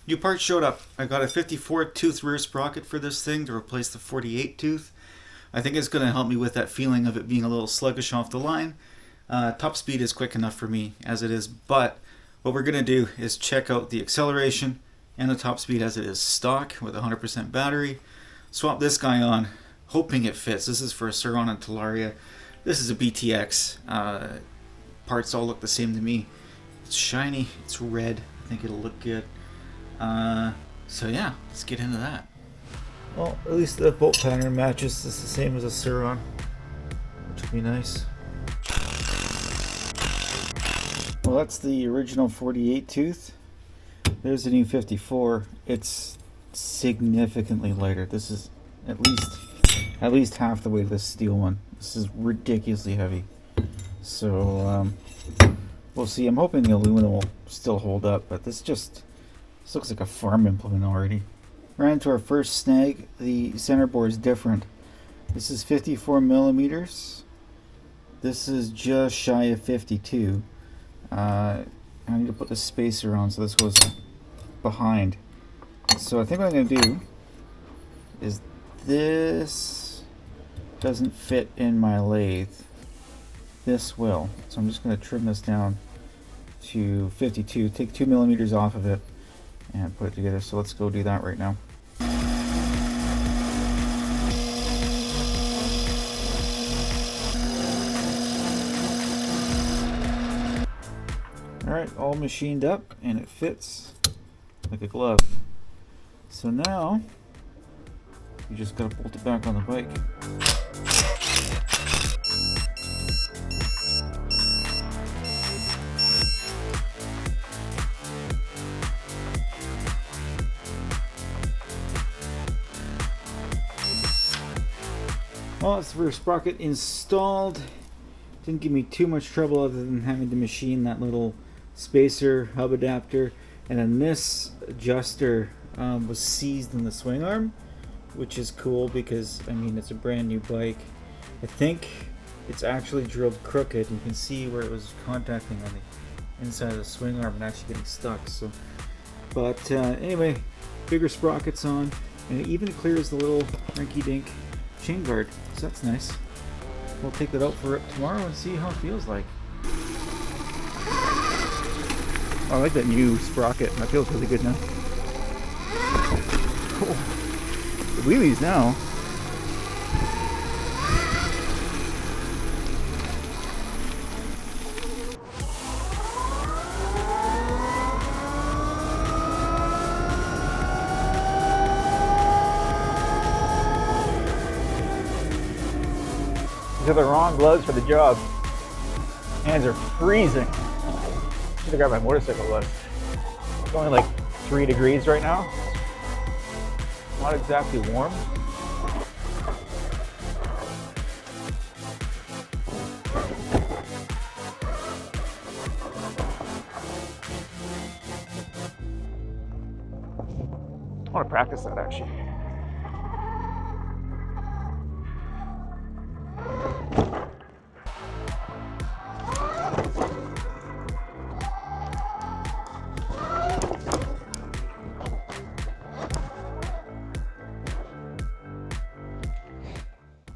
New parts showed up. I got a 54 tooth rear sprocket for this thing to replace the 48 tooth. I think it's going to help me with that feeling of it being a little sluggish off the line. Top speed is quick enough for me as it is, but what we're going to do is check out the acceleration and the top speed as it is stock with 100% battery. Swap this guy on, hoping it fits. This is for a Sur-Ron and Talaria. This is a BTX. Parts all look the same to me. It's shiny, it's red. I think it'll look good. So yeah, let's get into that. Well, at least the bolt pattern matches. It's the same as a Sur-Ron, which would be nice. Well, that's the original 48 tooth. There's the new 54. It's significantly lighter. This is at least half the weight of this steel one. This is ridiculously heavy. So we'll see. I'm hoping the aluminum will still hold up, but this looks like a farm implement already. Ran into our first snag. The center board is different. This is 54 millimeters. This is just shy of 52. I need to put the spacer on so this goes behind. So I think what I'm going to do is, this doesn't fit in my lathe. This will. So I'm just going to trim this down to 52, take 2 millimeters off of it and put it together. So let's go do that right now. Alright, all machined up and it fits like a glove. So now you just gotta bolt it back on the bike. Well, that's the rear sprocket installed. Didn't give me too much trouble other than having to machine that little spacer hub adapter, and then this adjuster was seized in the swing arm, which is cool because I mean it's a brand new bike. I think it's actually drilled crooked. You can see where it was contacting on the inside of the swing arm and actually getting stuck. So, but anyway, bigger sprockets on, and it even clears the little rinky-dink chain guard, so that's nice. We'll take that out for tomorrow and see how it feels like. I like that new sprocket. That feels really good now. Cool. The wheelies now. These are the wrong gloves for the job. Hands are freezing. Should have grabbed my motorcycle gloves. It's only like 3 degrees right now. Not exactly warm. I want to practice that actually.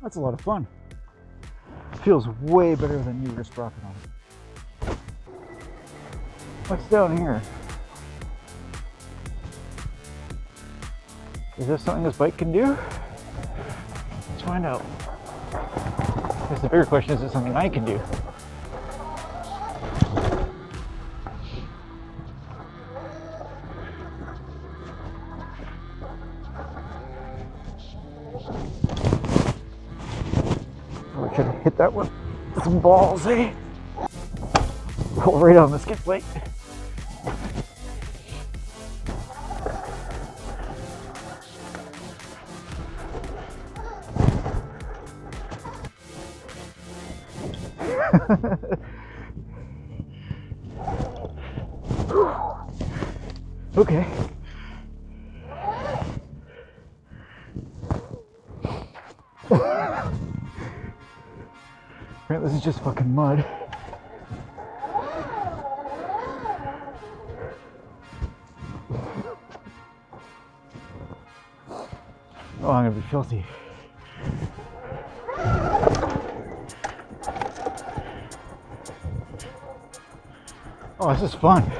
That's a lot of fun. Feels way better than new rear sprocket on it. What's down here? Is this something this bike can do? Let's find out. I guess the bigger question is it something I can do? I should have hit that one with some balls, eh? Roll right on the skid plate. Okay. Right, this is just fucking mud. Oh, I'm gonna be filthy. Oh, this is fun.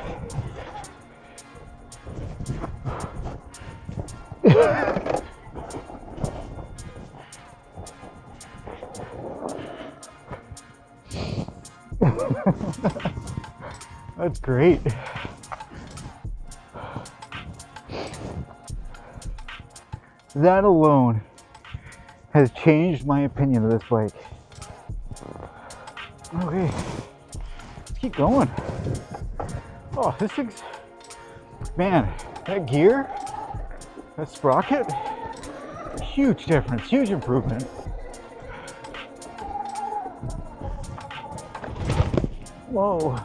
That's great. That alone has changed my opinion of this bike. Okay, let's keep going. Oh, this thing's, man, that gear, that sprocket, huge difference, huge improvement. Whoa.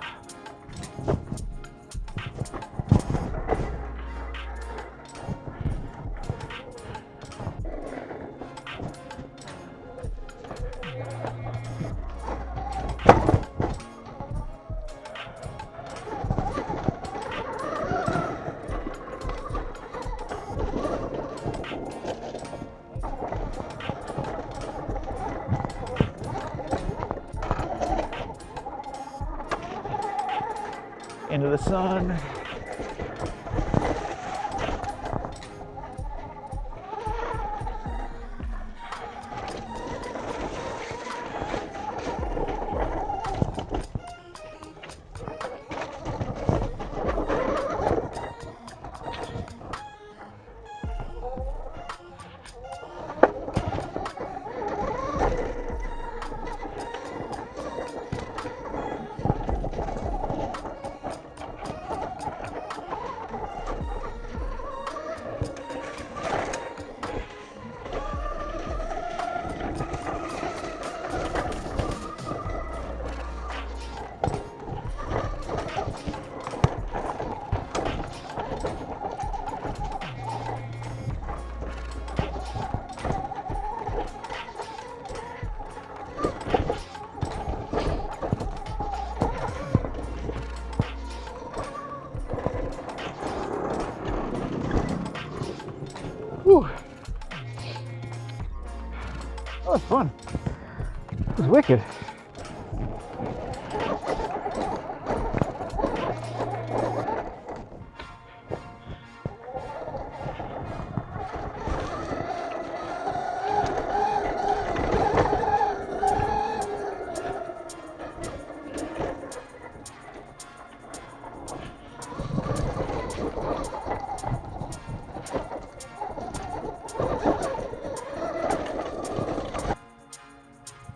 Into the sun. Whew. That was fun. It was wicked.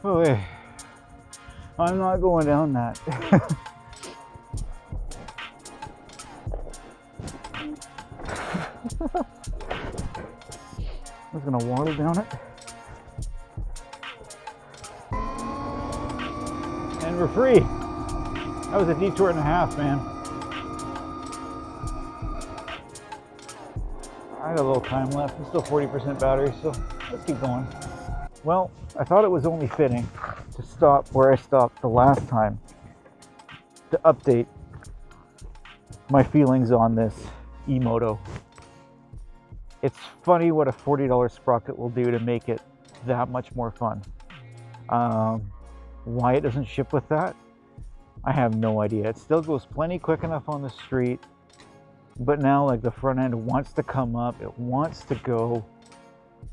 Oh, wait. I'm not going down that. I'm just gonna waddle down it. And we're free. That was a detour and a half, man. I got a little time left. I'm still 40% battery, so let's keep going. Well, I thought it was only fitting to stop where I stopped the last time to update my feelings on this e-moto. It's funny what a $40 sprocket will do to make it that much more fun. Why it doesn't ship with that, I have no idea. It still goes plenty quick enough on the street, but now like the front end wants to come up, it wants to go.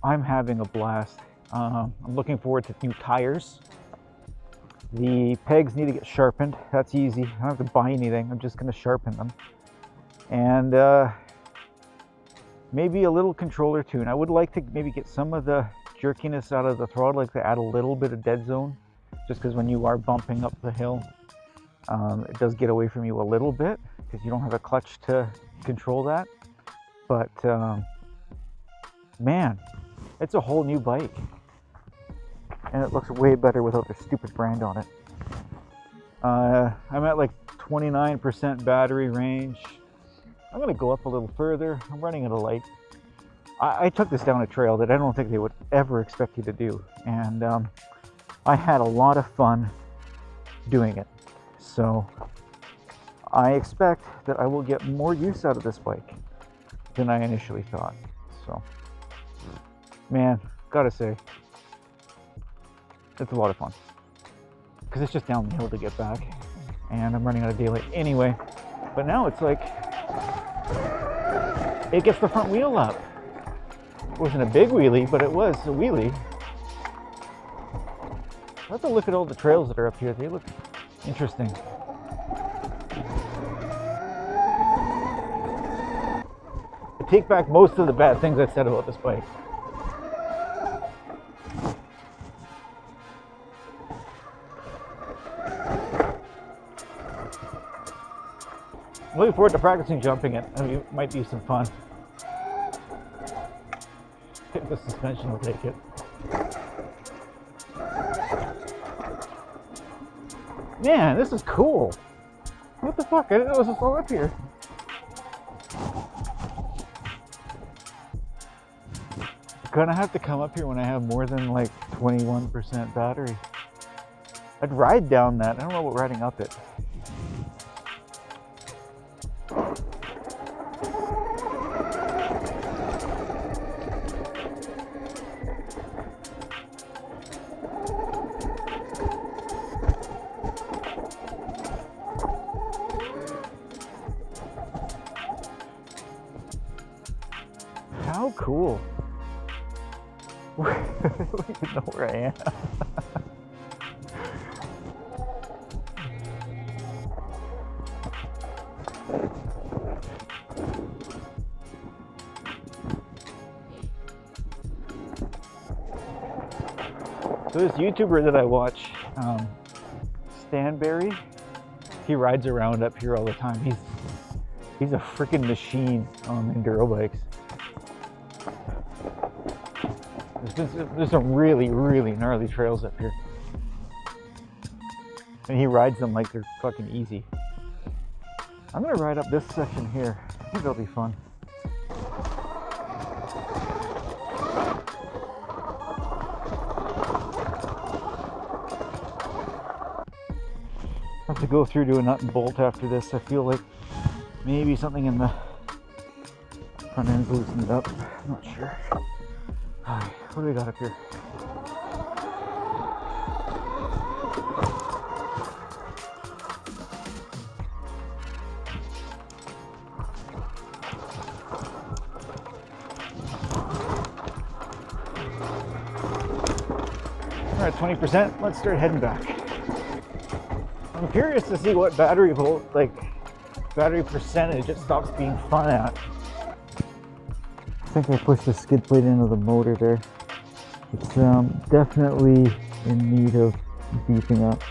I'm having a blast. I'm looking forward to new tires. The pegs need to get sharpened. That's easy. I don't have to buy anything. I'm just going to sharpen them. And maybe a little controller tune. I would like to maybe get some of the jerkiness out of the throttle, like to add a little bit of dead zone, just because when you are bumping up the hill, it does get away from you a little bit because you don't have a clutch to control that. But man, it's a whole new bike. And it looks way better without their stupid brand on it. I'm at like 29% battery range. I'm gonna go up a little further. I'm running at a light. I took this down a trail that I don't think they would ever expect you to do. And I had a lot of fun doing it. So I expect that I will get more use out of this bike than I initially thought. So Man, gotta say, it's a lot of fun. Because it's just down the hill to get back. And I'm running out of daylight anyway. But now it's like, it gets the front wheel up. It wasn't a big wheelie, but it was a wheelie. I have to look at all the trails that are up here. They look interesting. I take back most of the bad things I said about this bike. I'm looking forward to practicing jumping it. I mean, it might be some fun. If the suspension will take it. Man, this is cool. What the fuck? I didn't know this was all up here. Gonna have to come up here when I have more than like 21% battery. I'd ride down that. I don't know about riding up it. How cool. I don't even know where I am. So this YouTuber that I watch, Stanberry, he rides around up here all the time. He's a freaking machine on enduro bikes. There's some really, really gnarly trails up here. And he rides them like they're fucking easy. I'm gonna ride up this section here. I think that'll be fun. I have to go through to a nut and bolt after this. I feel like maybe something in the front end's loosened up. I'm not sure. Alright, what do we got up here? We're at 20%. Let's start heading back. I'm curious to see what battery percentage it stops being fun at. I think I pushed the skid plate into the motor there. It's definitely in need of beefing up.